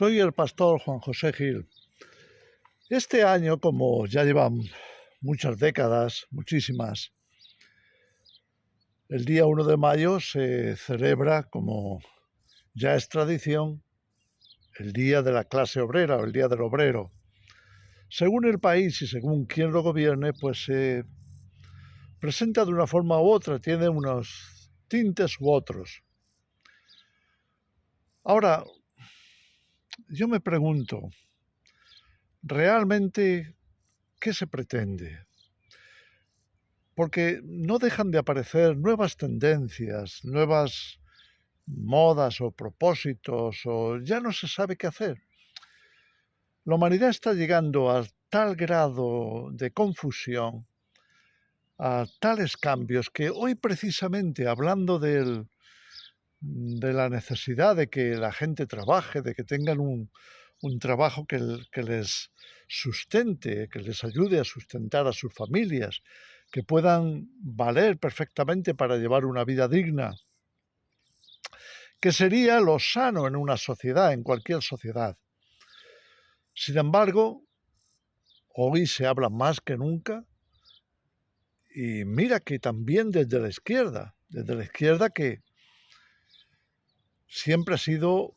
Soy el pastor Juan José Gil. Este año, como ya llevan muchas décadas, muchísimas, el día 1 de mayo se celebra, como ya es tradición, el Día de la Clase Obrera o el Día del Obrero. Según el país y según quien lo gobierne, pues se presenta de una forma u otra, tiene unos tintes u otros. Ahora, yo me pregunto, ¿realmente qué se pretende? Porque no dejan de aparecer nuevas tendencias, nuevas modas o propósitos, o ya no se sabe qué hacer. La humanidad está llegando a tal grado de confusión, a tales cambios, que hoy precisamente hablando de la necesidad de que la gente trabaje, de que tengan un trabajo que les sustente, que les ayude a sustentar a sus familias, que puedan valer perfectamente para llevar una vida digna, que sería lo sano en una sociedad, en cualquier sociedad. Sin embargo, hoy se habla más que nunca, y mira que también desde la izquierda que siempre ha sido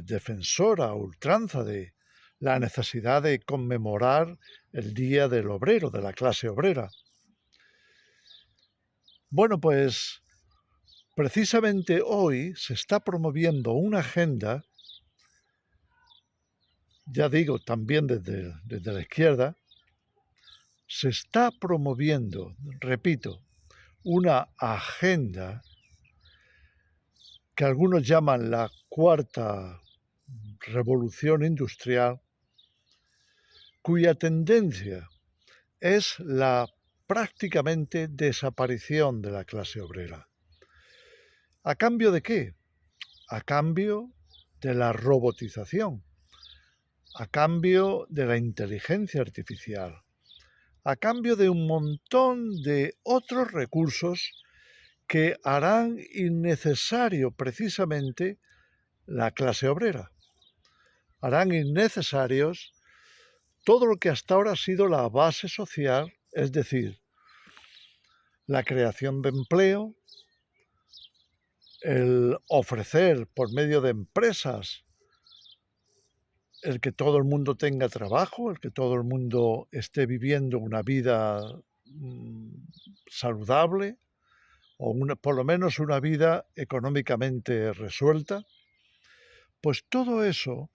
defensora a ultranza de la necesidad de conmemorar el Día del Obrero, de la clase obrera. Bueno, pues precisamente hoy se está promoviendo una agenda, ya digo, también desde la izquierda, se está promoviendo, repito, una agenda que algunos llaman la cuarta revolución industrial, cuya tendencia es la prácticamente desaparición de la clase obrera. ¿A cambio de qué? A cambio de la robotización, a cambio de la inteligencia artificial, a cambio de un montón de otros recursos que harán innecesario precisamente la clase obrera. Harán innecesarios todo lo que hasta ahora ha sido la base social, es decir, la creación de empleo, el ofrecer por medio de empresas el que todo el mundo tenga trabajo, el que todo el mundo esté viviendo una vida saludable o por lo menos una vida económicamente resuelta, pues todo eso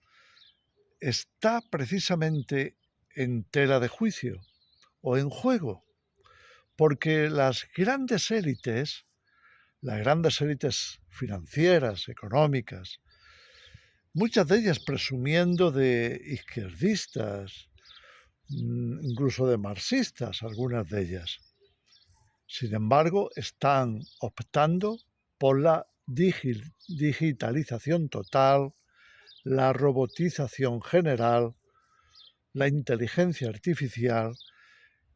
está precisamente en tela de juicio o en juego, porque las grandes élites financieras, económicas, muchas de ellas presumiendo de izquierdistas, incluso de marxistas, algunas de ellas. Sin embargo, están optando por la digitalización total, la robotización general, la inteligencia artificial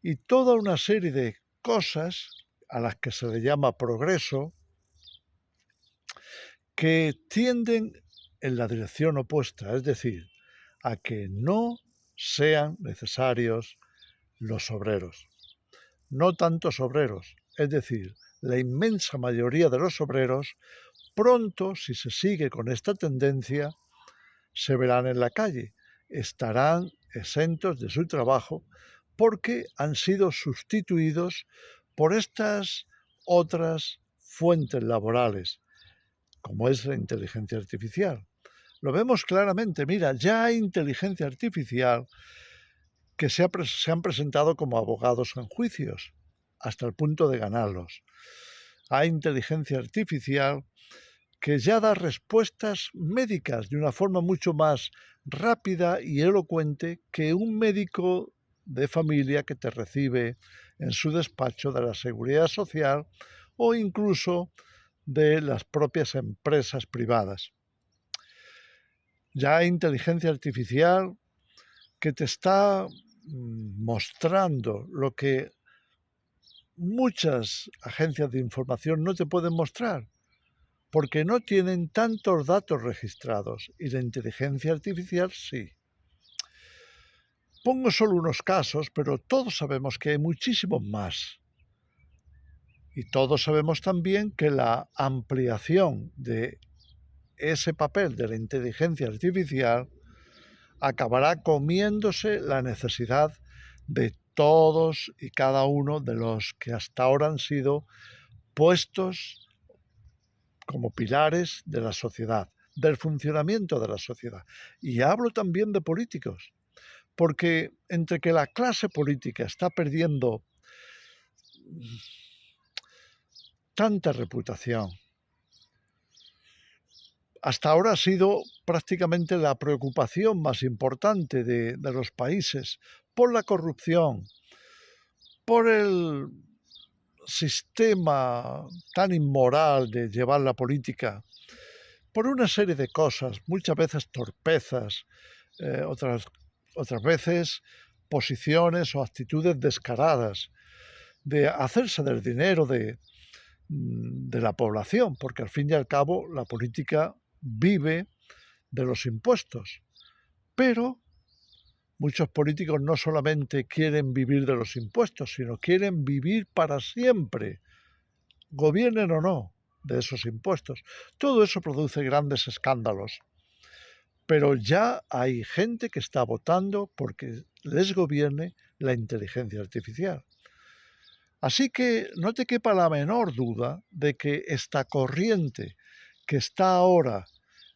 y toda una serie de cosas a las que se le llama progreso, que tienden en la dirección opuesta, es decir, a que no sean necesarios los obreros. No tantos obreros, es decir, la inmensa mayoría de los obreros, pronto, si se sigue con esta tendencia, se verán en la calle, estarán exentos de su trabajo porque han sido sustituidos por estas otras fuentes laborales, como es la inteligencia artificial. Lo vemos claramente, mira, ya hay inteligencia artificial que se han presentado como abogados en juicios, hasta el punto de ganarlos. Hay inteligencia artificial que ya da respuestas médicas de una forma mucho más rápida y elocuente que un médico de familia que te recibe en su despacho de la Seguridad Social o incluso de las propias empresas privadas. Ya hay inteligencia artificial que te está mostrando lo que muchas agencias de información no te pueden mostrar. porque no tienen tantos datos registrados y la inteligencia artificial sí. Pongo solo unos casos, pero todos sabemos que hay muchísimos más. Y todos sabemos también que la ampliación de ese papel de la inteligencia artificial acabará comiéndose la necesidad de todos y cada uno de los que hasta ahora han sido puestos como pilares de la sociedad, del funcionamiento de la sociedad. Y hablo también de políticos, porque entre que la clase política está perdiendo tanta reputación, hasta ahora ha sido prácticamente la preocupación más importante de los países por la corrupción, por el sistema tan inmoral de llevar la política, por una serie de cosas, muchas veces torpezas, otras veces posiciones o actitudes descaradas de hacerse del dinero de la población, porque al fin y al cabo la política vive de los impuestos. Pero muchos políticos no solamente quieren vivir de los impuestos, sino quieren vivir para siempre, gobiernen o no, de esos impuestos. Todo eso produce grandes escándalos. Pero ya hay gente que está votando porque les gobierne la inteligencia artificial. Así que no te quepa la menor duda de que esta corriente que está ahora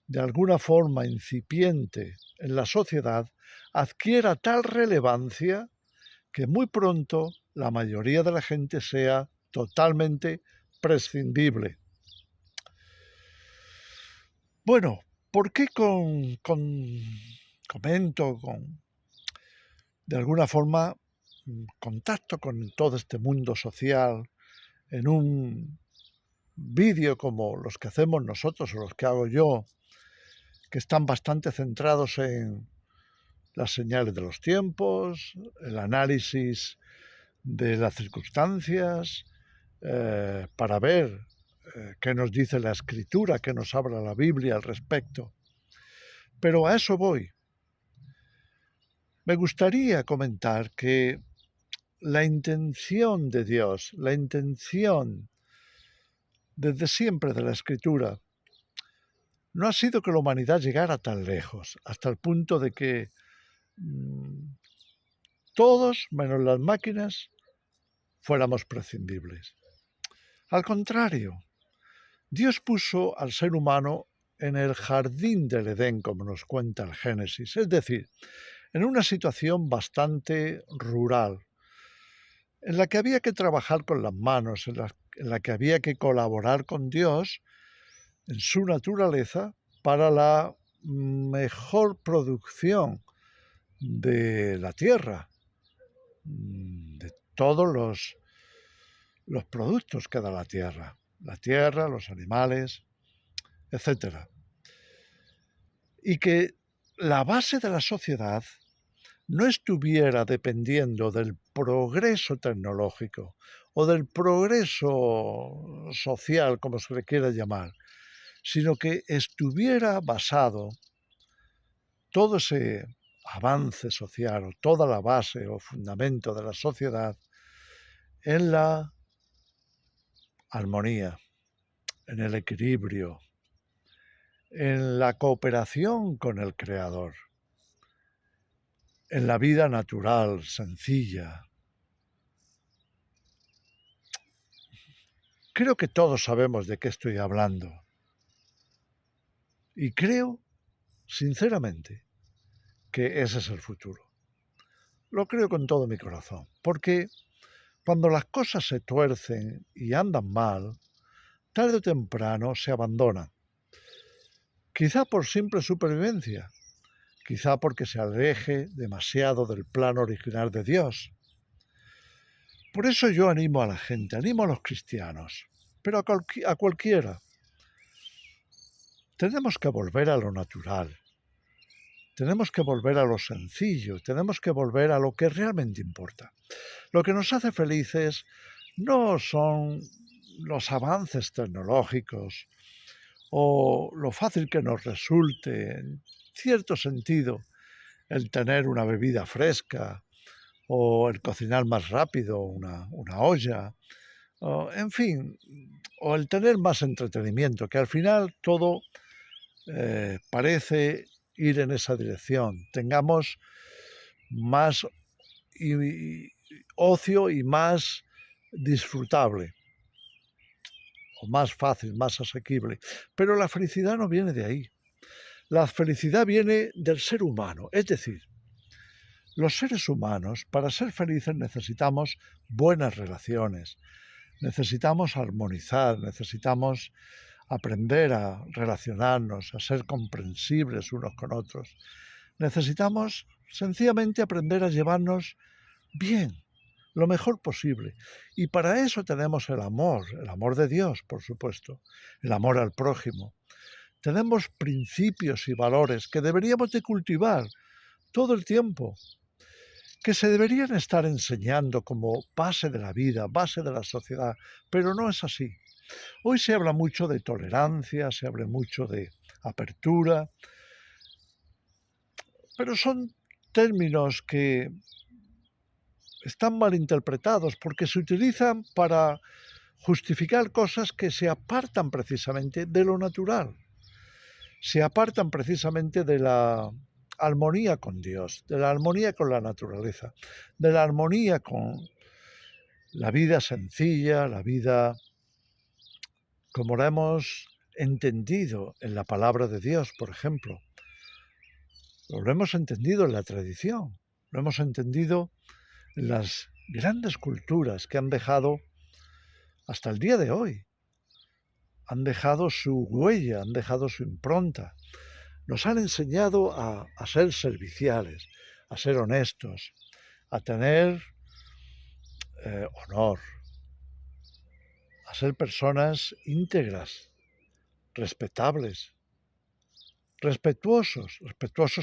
de alguna forma incipiente en la sociedad adquiera tal relevancia que muy pronto la mayoría de la gente sea totalmente prescindible. Bueno, ¿por qué comento, de alguna forma, contacto con todo este mundo social en un vídeo como los que hacemos nosotros o los que hago yo, que están bastante centrados en las señales de los tiempos, el análisis de las circunstancias, para ver qué nos dice la Escritura, qué nos habla la Biblia al respecto? Pero a eso voy. Me gustaría comentar que la intención de Dios, la intención desde siempre de la Escritura, no ha sido que la humanidad llegara tan lejos, hasta el punto de que todos, menos las máquinas, fuéramos prescindibles. Al contrario, Dios puso al ser humano en el jardín del Edén, como nos cuenta el Génesis, es decir, en una situación bastante rural, en la que había que trabajar con las manos, en la que había que colaborar con Dios en su naturaleza para la mejor producción de la tierra, de todos los productos que da la tierra, los animales, etc. Y que la base de la sociedad no estuviera dependiendo del progreso tecnológico o del progreso social, como se le quiera llamar, sino que estuviera basado todo ese avance social o toda la base o fundamento de la sociedad en la armonía, en el equilibrio, en la cooperación con el Creador, en la vida natural, sencilla. Creo que todos sabemos de qué estoy hablando. Y creo, sinceramente, que ese es el futuro. Lo creo con todo mi corazón, porque cuando las cosas se tuercen y andan mal, tarde o temprano se abandonan. Quizá por simple supervivencia, quizá porque se aleje demasiado del plan original de Dios. Por eso yo animo a la gente, animo a los cristianos, pero a cualquiera. Tenemos que volver a lo natural, tenemos que volver a lo sencillo, tenemos que volver a lo que realmente importa. Lo que nos hace felices no son los avances tecnológicos o lo fácil que nos resulte, en cierto sentido, el tener una bebida fresca o el cocinar más rápido una olla, o, en fin, o el tener más entretenimiento, que al final todo parece ir en esa dirección. Tengamos más ocio y más disfrutable, o más fácil, más asequible. Pero la felicidad no viene de ahí. La felicidad viene del ser humano, es decir, los seres humanos, para ser felices necesitamos buenas relaciones, necesitamos armonizar, necesitamos aprender a relacionarnos, a ser comprensibles unos con otros. Necesitamos sencillamente aprender a llevarnos bien, lo mejor posible. Y para eso tenemos el amor de Dios, por supuesto, el amor al prójimo. Tenemos principios y valores que deberíamos de cultivar todo el tiempo, que se deberían estar enseñando como base de la vida, base de la sociedad, pero no es así. Hoy se habla mucho de tolerancia, se habla mucho de apertura, pero son términos que están mal interpretados porque se utilizan para justificar cosas que se apartan precisamente de lo natural, se apartan precisamente de la armonía con Dios, de la armonía con la naturaleza, de la armonía con la vida sencilla, la vida como la hemos entendido en la palabra de Dios, por ejemplo. Lo hemos entendido en la tradición, lo hemos entendido en las grandes culturas que han dejado, hasta el día de hoy, han dejado su huella, han dejado su impronta. Nos han enseñado a ser serviciales, a ser honestos, a tener honor, a ser personas íntegras, respetables, respetuosos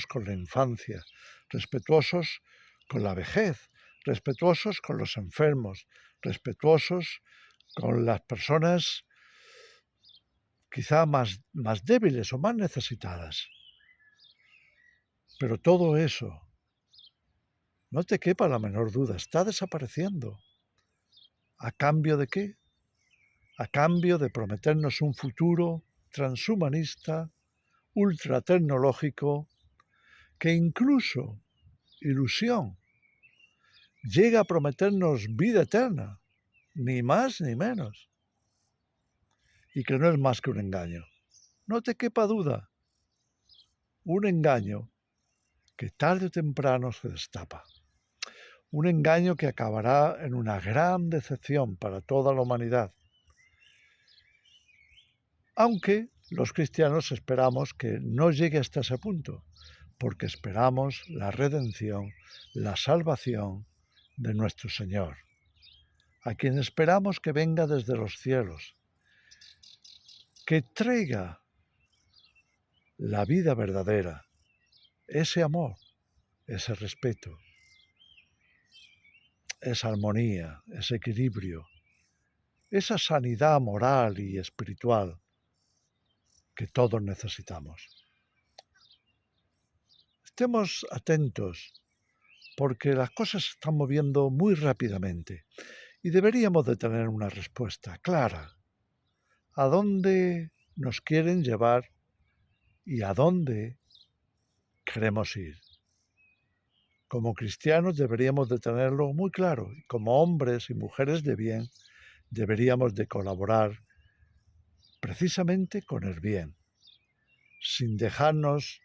con la infancia, respetuosos con la vejez, respetuosos con los enfermos, respetuosos con las personas quizá más débiles o más necesitadas. Pero todo eso, no te quepa la menor duda, está desapareciendo. ¿A cambio de qué? A cambio de prometernos un futuro transhumanista, ultratecnológico, que incluso, ilusión, llega a prometernos vida eterna, ni más ni menos, y que no es más que un engaño. No te quepa duda, un engaño que tarde o temprano se destapa. Un engaño que acabará en una gran decepción para toda la humanidad. Aunque los cristianos esperamos que no llegue hasta ese punto, porque esperamos la redención, la salvación de nuestro Señor, a quien esperamos que venga desde los cielos, que traiga la vida verdadera, ese amor, ese respeto, esa armonía, ese equilibrio, esa sanidad moral y espiritual que todos necesitamos. Estemos atentos porque las cosas se están moviendo muy rápidamente y deberíamos de tener una respuesta clara. ¿A dónde nos quieren llevar y a dónde queremos ir? Como cristianos deberíamos de tenerlo muy claro y como hombres y mujeres de bien deberíamos de colaborar precisamente con el bien, sin dejarnos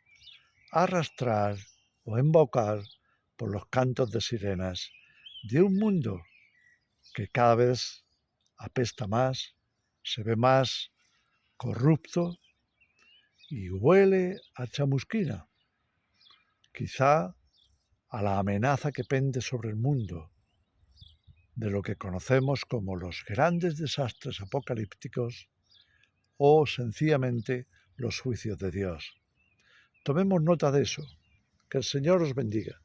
arrastrar o embaucar por los cantos de sirenas de un mundo que cada vez apesta más, se ve más corrupto y huele a chamusquina, quizá a la amenaza que pende sobre el mundo de lo que conocemos como los grandes desastres apocalípticos o sencillamente los juicios de Dios. Tomemos nota de eso. Que el Señor os bendiga.